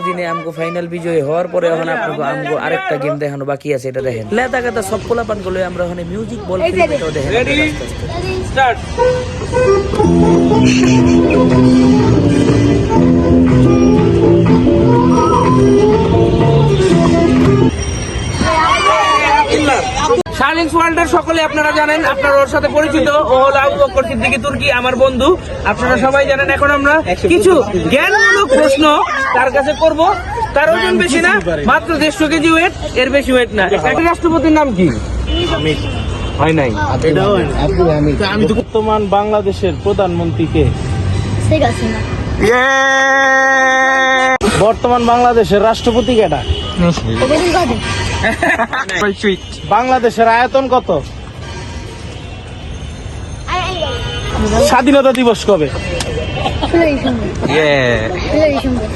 দিনে আমগো ফাইনাল বিজয়ী হওয়ার পরে এখন আপনাকে আমগো আরেকটা গেম দেখানো বাকি আছে, এটা দেখেন। লেদা গাদা সব পোলাপান গুলো আমরা ওখানে মিউজিক বল খেলি, এটাও দেখেন। Ready start. শার্লিংস ওয়ার্ল্ডের সকলে আপনারা জানেন, আপনারা ওর সাথে পরিচিত। ও হলো আবু বকর সিদ্দিকী তুর্কি, আমার বন্ধু। আপনারা সবাই জানেন। এখন আমরা কিছু জ্ঞানমূলক প্রশ্ন তার কাছে করব। তার ওজন বেশি না, মাত্র 150 কেজি ওয়েট, এর বেশি ওয়েট না। একটা রাষ্ট্রপতির নাম কি? হয় নাই। বর্তমান বাংলাদেশের প্রধানমন্ত্রী কে? শেখ হাসিনা। বর্তমান বাংলাদেশের রাষ্ট্রপতি কেটা? ওবায়দুল কাদের। বাংলাদেশের আয়তন কত? আই স্বাধীনতা দিবস কবে? 16 ডিসেম্বর। 16 ডিসেম্বর।